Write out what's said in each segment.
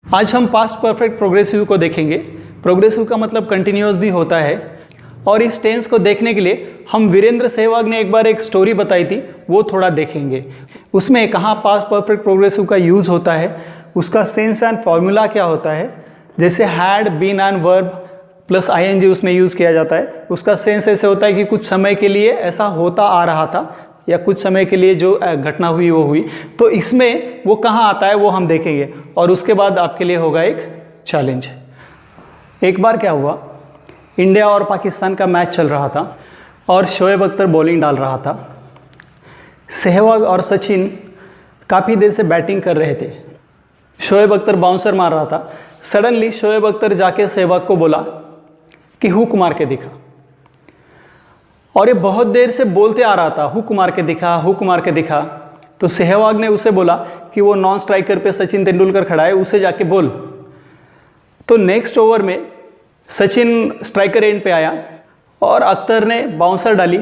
आज हम past perfect progressive को देखेंगे। प्रोग्रेसिव का मतलब कंटिन्यूअस भी होता है और इस टेंस को देखने के लिए हम वीरेंद्र सहवाग ने एक बार एक स्टोरी बताई थी, वो थोड़ा देखेंगे। उसमें कहाँ पास्ट परफेक्ट प्रोग्रेसिव का यूज़ होता है, उसका सेंस एंड फॉर्मूला क्या होता है। जैसे had, been and verb plus ING उसमें यूज़ किया जाता है। उसका सेंस ऐसे होता है कि कुछ समय के लिए ऐसा होता आ रहा था या कुछ समय के लिए जो घटना हुई वो हुई। तो इसमें वो कहाँ आता है वो हम देखेंगे और उसके बाद आपके लिए होगा एक चैलेंज। एक बार क्या हुआ, इंडिया और पाकिस्तान का मैच चल रहा था और शोएब अख्तर बॉलिंग डाल रहा था। सहवाग और सचिन काफ़ी देर से बैटिंग कर रहे थे। शोएब अख्तर बाउंसर मार रहा था। सडनली शोएब अख्तर जाके सहवाग को बोला कि हुक मार के दिखा, और ये बहुत देर से बोलते आ रहा था हुक मार के दिखा, हुक मार के दिखा। तो सहवाग ने उसे बोला कि वो नॉन स्ट्राइकर पे सचिन तेंदुलकर खड़ा है, उसे जाके बोल। तो नेक्स्ट ओवर में सचिन स्ट्राइकर एंड पे आया और अख्तर ने बाउंसर डाली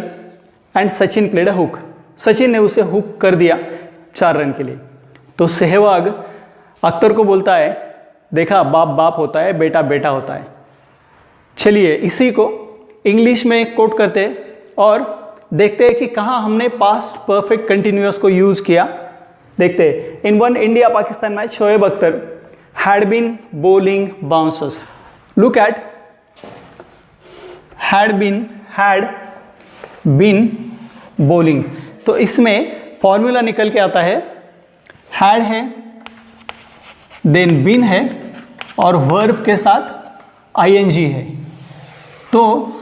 and Sachin played a hook. Sachin ने उसे हुक कर दिया 4 रन के लिए। तो सहवाग अख्तर को बोलता है, देखा बाप बाप होता है, बेटा बेटा होता है। चलिए इसी को इंग्लिश में कोट करते और देखते हैं कि कहाँ हमने पास्ट परफेक्ट कंटिन्यूअस को यूज़ किया। देखते हैं। In one India Pakistan match Shoaib Akhtar had been bowling bouncers. Look at had been bowling. तो इसमें फॉर्मूला निकल के आता है, हैड है, देन बीन है और वर्ब के साथ आईएनजी है। तो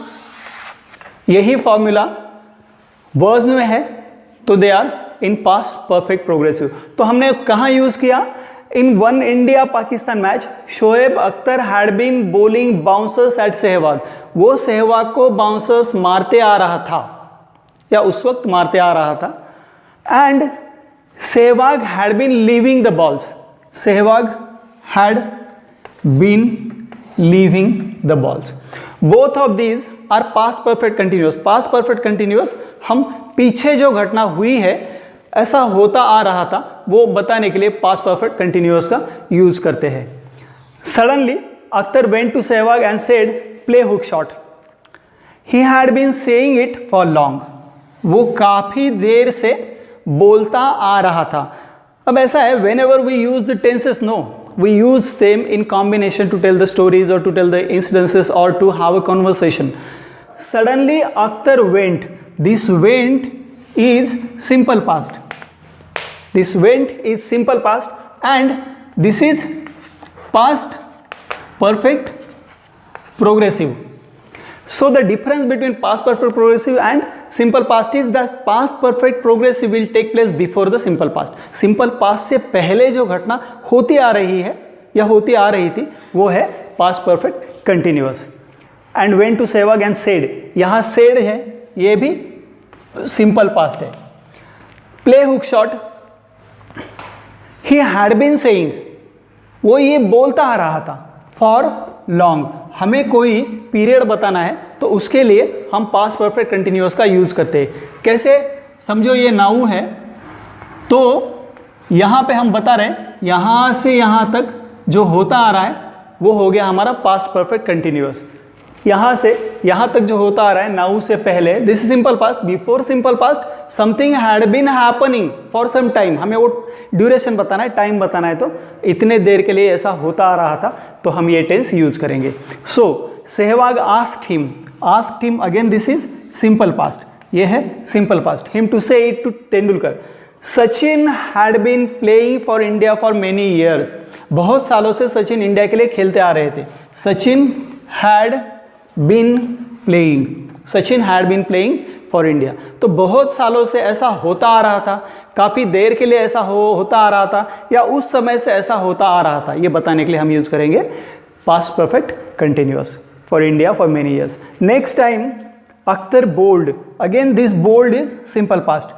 यही फॉर्मूला वर्ब्स में है तो they are in past perfect progressive. तो हमने कहाँ यूज़ किया? In one India Pakistan match Shoaib Akhtar had been bowling bouncers at Sehwag. वो सहवाग को बाउंसर्स मारते आ रहा था या उस वक्त मारते आ रहा था। And Sehwag had been leaving the balls. Sehwag had been leaving the balls. Both of these are past perfect continuous. Past perfect continuous हम पीछे जो घटना हुई है ऐसा होता आ रहा था वो बताने के लिए पास्ट परफेक्ट कंटिन्यूअस का यूज करते हैं। Suddenly Akhtar went to Sehwag and said play hook shot. He had been saying it for long. वो काफ़ी देर से बोलता आ रहा था। अब ऐसा है, whenever we use the tenses, no, we use them in combination to tell the stories or to tell the incidences or to have a conversation. Suddenly Akhtar went. This went is simple past. This went is simple past and this is past perfect progressive. So the difference between past perfect progressive and simple past is that past perfect progressive will take place before the simple past. Simple past से पहले जो घटना होती आ रही है या होती आ रही थी वो है past perfect continuous. And went to Sehwag and said, यहाँ said है, ये भी simple past है। Play hook shot, he had been saying, वो ये बोलता आ रहा था for long। हमें कोई पीरियड बताना है तो उसके लिए हम पास्ट परफेक्ट कंटिन्यूअस का यूज़ करते हैं। कैसे? समझो ये नाउ है तो यहाँ पे हम बता रहे हैं यहाँ से यहाँ तक जो होता आ रहा है वो हो गया हमारा पास्ट परफेक्ट कंटिन्यूअस। यहाँ से यहाँ तक जो होता आ रहा है नाउ से पहले, this is simple past. Before simple past something had been happening for some time. हमें वो ड्यूरेशन बताना है, टाइम बताना है, तो इतने देर के लिए ऐसा होता आ रहा था तो हम ये टेंस यूज करेंगे। So Sehwag asked him again, this is simple past, ये है simple past. Him to say it to Tendulkar. Sachin had been playing for India for many years. बहुत सालों से सचिन इंडिया के लिए खेलते आ रहे थे। Sachin had been playing for India. तो बहुत सालों से ऐसा होता आ रहा था, काफ़ी देर के लिए ऐसा होता आ रहा था या उस समय से ऐसा होता आ रहा था, ये बताने के लिए हम यूज करेंगे past perfect continuous for India for many years. Next time Akhtar bowled, again this bowled is simple past,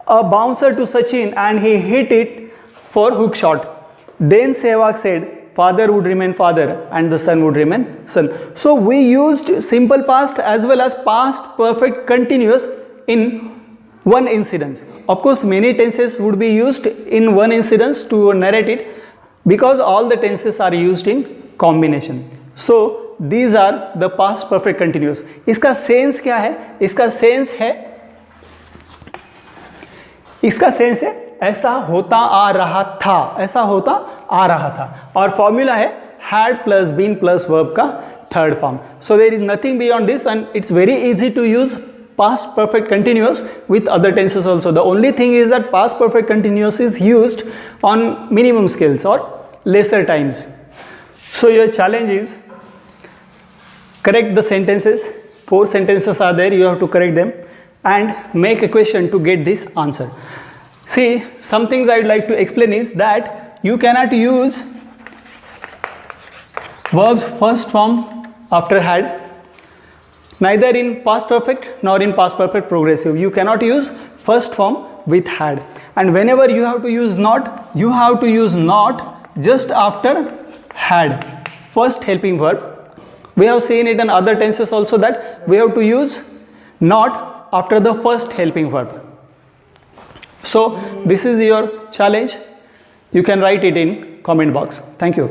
a bouncer to Sachin and he hit it for hook shot. Then Sehwag said father would remain father and the son would remain son. So we used simple past as well as past perfect continuous in one incident. Of course many tenses would be used in one incident to narrate it, because all the tenses are used in combination. So these are the past perfect continuous. इसका sense क्या है? इसका sense है ऐसा होता आ रहा था, ऐसा होता आ रहा था, और फॉर्मूला है had plus been plus verb का third form. So there is nothing beyond this and it's very easy to use past perfect continuous with other tenses also. The only thing is that past perfect continuous is used on minimum scales or lesser times. So your challenge is correct the sentences. 4 sentences are there, you have to correct them and make a question to get this answer. See, some things I would like to explain is that you cannot use verbs first form after had, neither in past perfect nor in past perfect progressive. You cannot use first form with had, and whenever you have to use not, you have to use not just after had, first helping verb. We have seen it in other tenses also that we have to use not after the first helping verb. So this is your challenge. You can write it in comment box. Thank you.